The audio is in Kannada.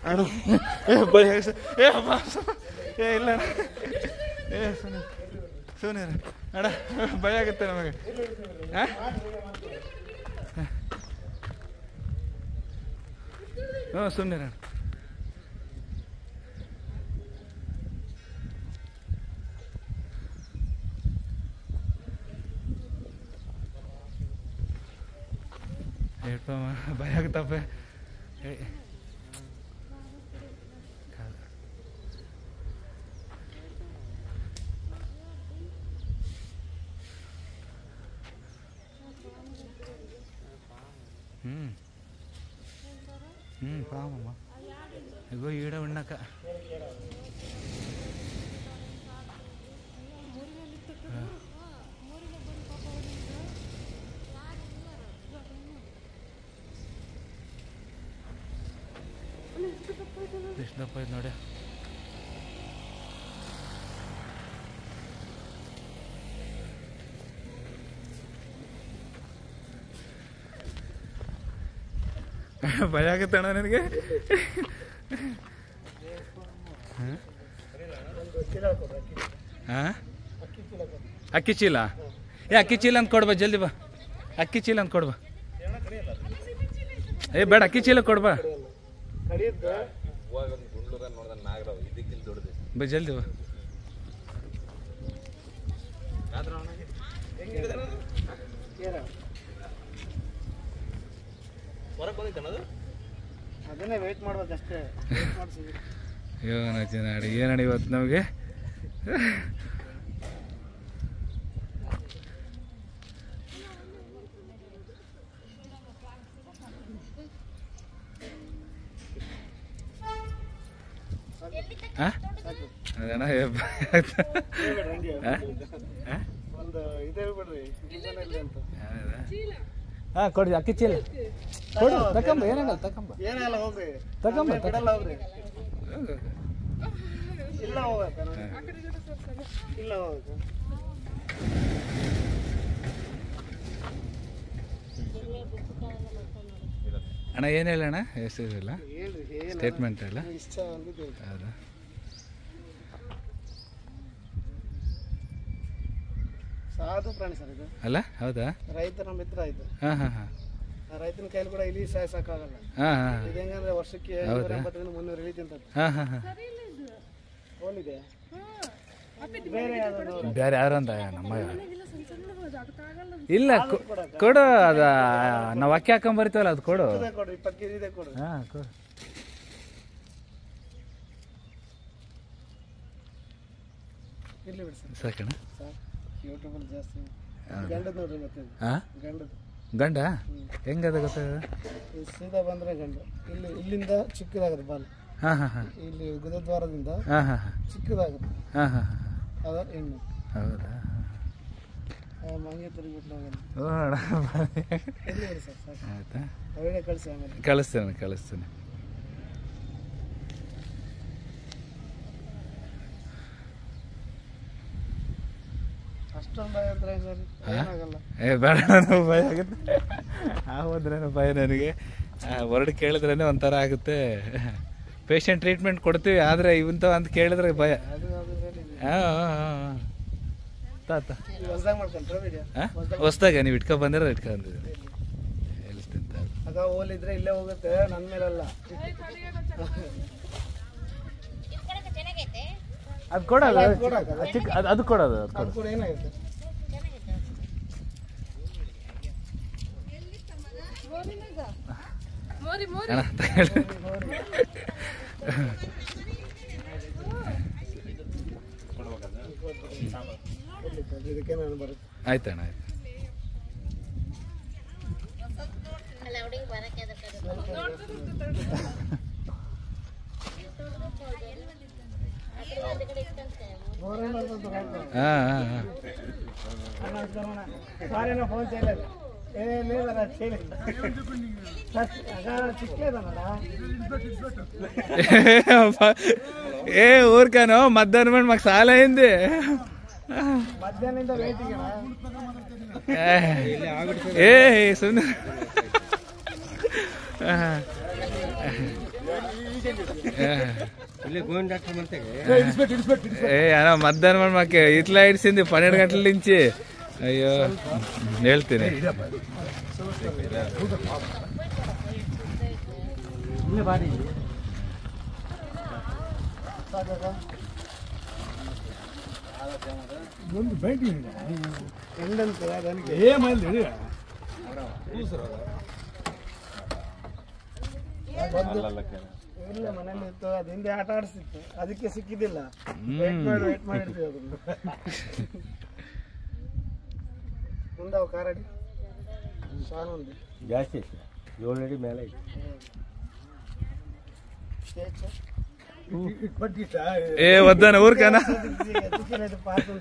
ಅಣ್ಣ ಭಯ ಇಲ್ಲ ಸುನೀರ ಅಣ್ಣ ಭಯ ಆಗುತ್ತೆ ನಮಗೆ. ಹ್ಞೂ ಸುಮ್ಮನೆ ಹೇಳ್ಪ ಭಯ ಆಗುತ್ತಪ್ಪ. పామమ్మ ఇగో ఈడ ఉన్నాక ಎಷ್ಟು ದಪ್ಪ ಐತೆ ನೋಡಿ. ಭಯ ಆಗುತ್ತೆ ಅಣ್ಣ ನನಗೆ. ಅಕ್ಕಿ ಚೀಲ ಅಕ್ಕಿ ಚೀಲ ಅಂತ ಕೊಡ್ಬಾ, ಜಲ್ದಿ ಬಾ. ಅಕ್ಕಿ ಚೀಲ ಅಂತ ಕೊಡ್ಬಾ. ಬೇಡ ಅಕ್ಕಿ ಚೀಲ ಕೊಡ್ಬಾ ಜಲ್ದಿ ಬಾ. ಅದನ್ನೇ ವೇಟ್ ಮಾಡ್ಬೇಕಷ್ಟೇ. ಏನಡಿ ಇವತ್ತು ನಮಗೆ ಅದಣ್ಣ ಕೊಡ್ರಿ ಅಕ್ಕಿ ಚೀಲ ಕೊಡು. ತಕೊಂಬ ಏನಾಗಲ್ಲ, ತಕೊಂಬ ಏನಾಗಲ್ಲ ಹೋಗ್ರಿ, ತಕೊಂಬ ಬಿಡಲ್ಲ ಹೋಗ್ರಿ. ಇಲ್ಲ ಹೋಗಕ್ಕ ಇಲ್ಲ ಹೋಗಕ್ಕ. ಅಣ್ಣ ಏನು ಹೇಳಣ್ಣ ಹೆಸರಿಲ್ಲ ಸ್ಟೇಟ್ಮೆಂಟ್ ಇಲ್ಲ. ಹೌದಾ ಸಾಧು ಪ್ರಾಣಿ ಸರ್ ಇದು ಅಲ್ಲ? ಹೌದಾ? ರೈತರ ಮಿತ್ರ ಇದು. ಹಾಂ ಹಾಂ ಹಾಂ. ರೈತನ ಕೈಲಿ ಕೂಡ ಇಲ್ಲಿ ಸಾಯಿಸಕ್ಕಾಗಲ್ಲ. ಹಾಂ ಹಾಂ. ಇದು ಹೆಂಗಂದ್ರೆ ವರ್ಷಕ್ಕೆ 280-300 ಇಳಿ ತಿಂತದ್ದು. ಹಾಂ ಹಾಂ ಹಾಂ. ಹೋಲಿದೆ ಬೇರೆ ಯಾರು ಅಂತ ನಮ್ಮ ಇಲ್ಲ ಕೊಡು. ಅದ ನಾವು ಅಕ್ಕಿ ಹಾಕೊಂಡ್ ಬರ್ತೀವಲ್ಲ ಅದು ಕೊಡು. 20 ಕೆಜಿ ಇದೆ ಕೊಡು. ಹಾಂ ಕೊಡು. ಇರ್ಲಿ ಬಿಡಿ ಸರ್. ಸಾಕಣ್ಣ. ಯೂಟ್ಯೂಬಲ್ಲಿ ಜಾಸ್ತಿ ಗಂಡದ ನೋಡ್ರಿ. ಮತ್ತೆ ಗಂಡದ ಗಂಡ ಹೆಂಗದ ಗೊತ್ತಾಗ? ಸೀದಾ ಬಂದ್ರೆ ಗಂಡು. ಇಲ್ಲಿಂದ ಚಿಕ್ಕದಾಗುತ್ತೆ ಬಾಲ್. ಹಾಂ ಹಾಂ ಹಾಂ. ಇಲ್ಲಿ ಗುದದ್ವಾರದಿಂದ ಹಾಂ ಹಾಂ ಹಾಂ ಚಿಕ್ಕದಾಗುತ್ತೆ. ಹಾಂ ಹಾಂ ಹಾಂ. ಅದ ಹೆಣ್ಣು. ಹೌದಾ? ಮಂಗೆ ತಿರುಗಿಬಿಟ್ಟು ಓ ಅಣ್ಣ ಸರ್ ಸಾಕು. ಆಯ್ತಾ? ಅವೇ ಕಳಿಸಿ ಆಮೇಲೆ ಕಳಿಸ್ತೇನೆ. ಅಷ್ಟೊಂದು ಭಯ ಅಂದ್ರೆ ಏನಾಗಲ್ಲ. ಬೇಡ ನನಗೆ ಭಯ ಆಗುತ್ತೆ. ಹೋದ್ರೇನು ಭಯ ನನಗೆ. ಹೊರಡು ಕೇಳಿದ್ರೇ ಒಂಥರ ಆಗುತ್ತೆ. ಪೇಷಂಟ್ ಟ್ರೀಟ್ಮೆಂಟ್ ಕೊಡ್ತೀವಿ, ಆದರೆ ಇವಂತ ಅಂತ ಕೇಳಿದ್ರೆ ಭಯ. ಹಾಂ ತಾತ ಹೊಸ್ದಾಗ ನೀವು ಇಟ್ಕೊಂಡ್ಬಂದಿರ ಇಟ್ಕೊಂಡಿದ್ದೀರಿ. ಹೇಳ್ತೀನಿ ಆಗ ಹೋಲಿದ್ರೆ ಇಲ್ಲೇ ಹೋಗುತ್ತೆ, ನನ್ನ ಮೇಲಲ್ಲ. ಅದು ಕೊಡೋದು ಚಿಕ್ಕ ಅದು ಕೊಡೋದು ಅದು ಕೂಡ ಏನಾಗುತ್ತೆ. ಇದಕ್ಕೆ ನಾನು ಬರುತ್ತೆ. ಆಯ್ತಣ್ಣ ಆಯ್ತು. ఫోన్ చేయలేదు. లేదన్నా చేయలేదు. ఏ ఊరికాను మధ్యాహ్నం మాకు చాలా అయింది. మధ్యాహ్నం వెయిటింగ్. ఏ సుందర అన్న మధ్యాహ్నం మాకు ఇట్లా ఇడిచింది 12 గంటల నుంచి. అయ్యో ಹೇಳ್ತೀನಿ. ಒಂದು ಬೈಕ್ ಎಂದಂತೆ ಅದಕ್ಕೆ ಏಮಲ್ಲಿ ಇಲ್ಲ ಮನೇಲಿ ಇತ್ತು, ಅದು ಹಿಂದೆ ಆಟ ಆಡಿಸ್ತಿತ್ತು, ಅದಕ್ಕೆ ಸಿಕ್ಕಿದ್ದಿಲ್ಲ. ವೇಟ್ ಮಾಡಿರ್ತೀವಿ ಅದನ್ನು. ಮುಂದಾವ ಕಾರಡಿ ಸಾಲು ఉంది ಜಾಸ್ತಿ 7 ಅಡಿ ಮೇಲೆ ఏ వద్దన ఊరికేనా పార్క్